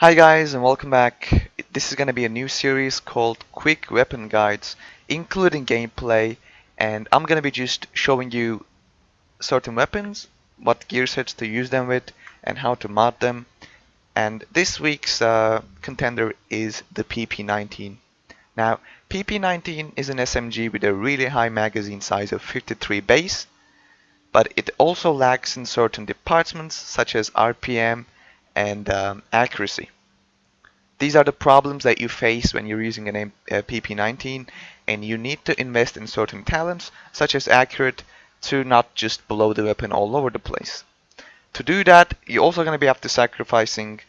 Hi guys and welcome back. This is going to be a new series called Quick Weapon Guides, including gameplay, and I'm going to be just showing you certain weapons, what gear sets to use them with, and how to mod them. And this week's contender is the PP-19. Now, PP-19 is an SMG with a really high magazine size of 53 base, but it also lacks in certain departments such as RPM and accuracy. These are the problems that you face when you're using a PP-19, and you need to invest in certain talents, such as accurate, to not just blow the weapon all over the place. To do that, you're also going to be have to sacrificing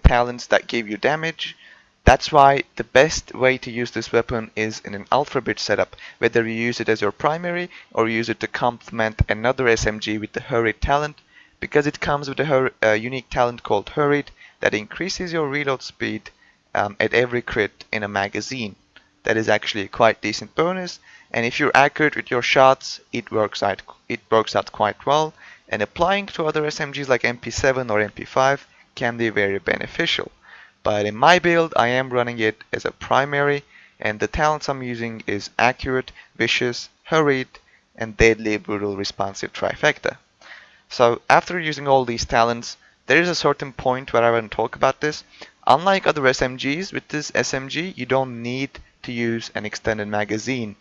talents that give you damage. That's why the best way to use this weapon is in an alpha bridge setup, whether you use it as your primary or use it to complement another SMG with the hurried talent, because it comes with a unique talent called hurried that increases your reload speed at every crit in a magazine. That is actually a quite decent bonus, and if you're accurate with your shots, it works out quite well, and applying to other SMGs like MP7 or MP5 can be very beneficial. But in my build, I am running it as a primary, and the talents I'm using is accurate, vicious, hurried, and deadly brutal responsive trifecta. So after using all these talents, there is a certain point where I want to talk about this. Unlike other SMGs, with this SMG, you don't need to use an extended magazine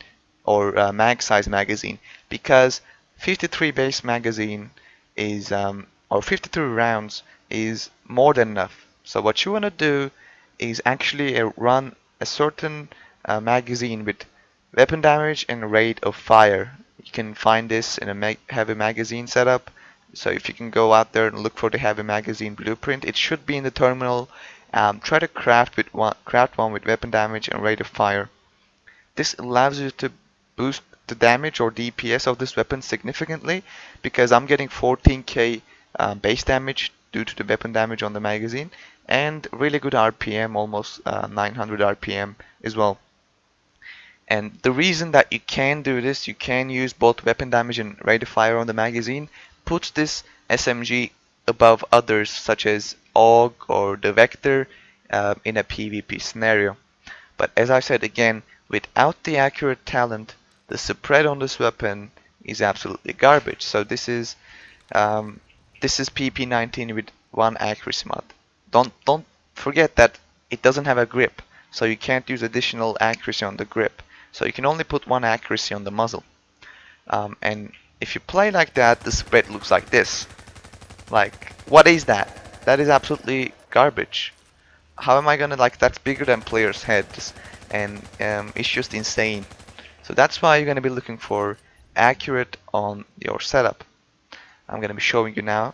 or a mag size magazine, because 53 base magazine is or 53 rounds is more than enough. So what you want to do is actually run a certain magazine with weapon damage and rate of fire. You can find this in a heavy magazine setup. So if you can go out there and look for the heavy magazine blueprint, it should be in the terminal. Try to craft one with weapon damage and rate of fire. This allows you to boost the damage or DPS of this weapon significantly, because I'm getting 14k base damage due to the weapon damage on the magazine, and really good RPM, almost 900 RPM as well. And the reason that you can do this, you can use both weapon damage and rate of fire on the magazine, puts this SMG above others such as AUG or the Vector in a PvP scenario. But as I said again, without the accurate talent, the spread on this weapon is absolutely garbage. So this is PP-19 with one accuracy mod. Don't forget that it doesn't have a grip, so you can't use additional accuracy on the grip. So you can only put one accuracy on the muzzle. And if you play like that, the spread looks like this. Like, what is that? That is absolutely garbage. How am I gonna, like, that's bigger than players' heads, and it's just insane. So that's why you're gonna be looking for accurate on your setup. I'm gonna be showing you now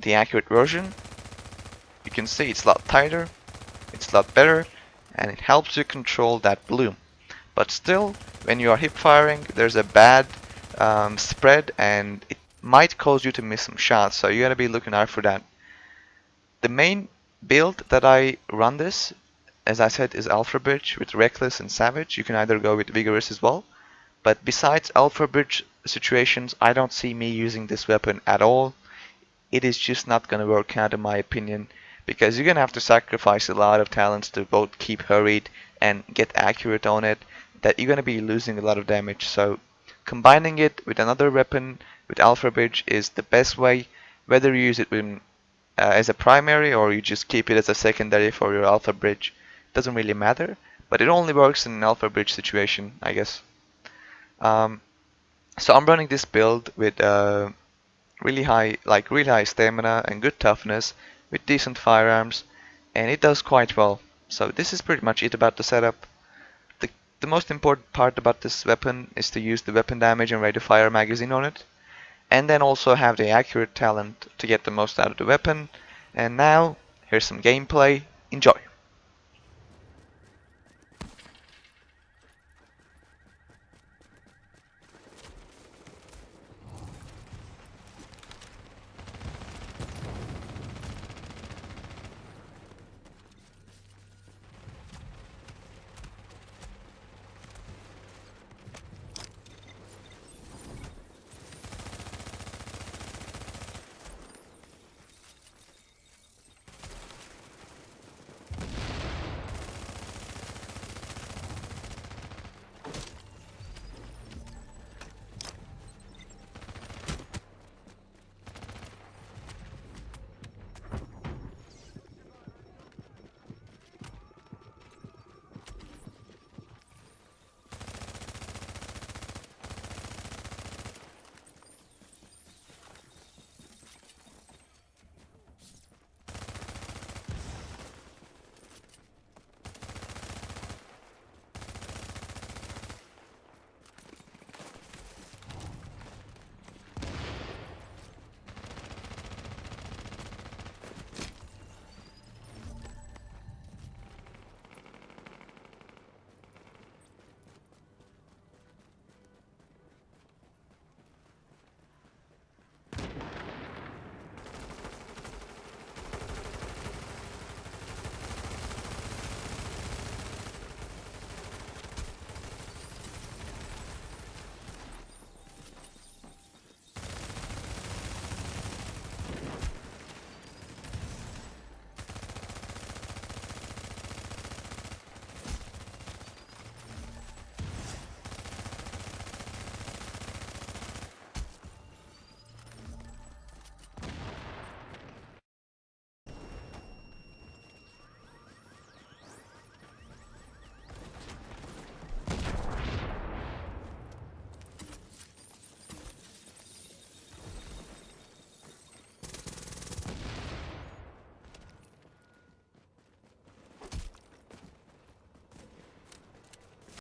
the accurate version. You can see it's a lot tighter, it's a lot better, and it helps you control that bloom. But still, when you are hip firing, there's a bad spread, and it might cause you to miss some shots, so you gotta be looking out for that. The main build that I run this, as I said, is Alpha Bridge with Reckless and Savage. You can either go with Vigorous as well, but besides Alpha Bridge situations, I don't see me using this weapon at all. It is just not gonna work out in my opinion, because you're gonna have to sacrifice a lot of talents to both keep hurried and get accurate on it, that you're gonna be losing a lot of damage. So combining it with another weapon with Alpha Bridge is the best way, whether you use it as a primary or you just keep it as a secondary for your Alpha Bridge. Doesn't really matter, but it only works in an Alpha Bridge situation, I guess. So I'm running this build with really high stamina and good toughness with decent firearms, and it does quite well. So this is pretty much it about the setup. The most important part about this weapon is to use the weapon damage and rate of fire magazine on it, and then also have the accurate talent to get the most out of the weapon. And now, here's some gameplay. Enjoy!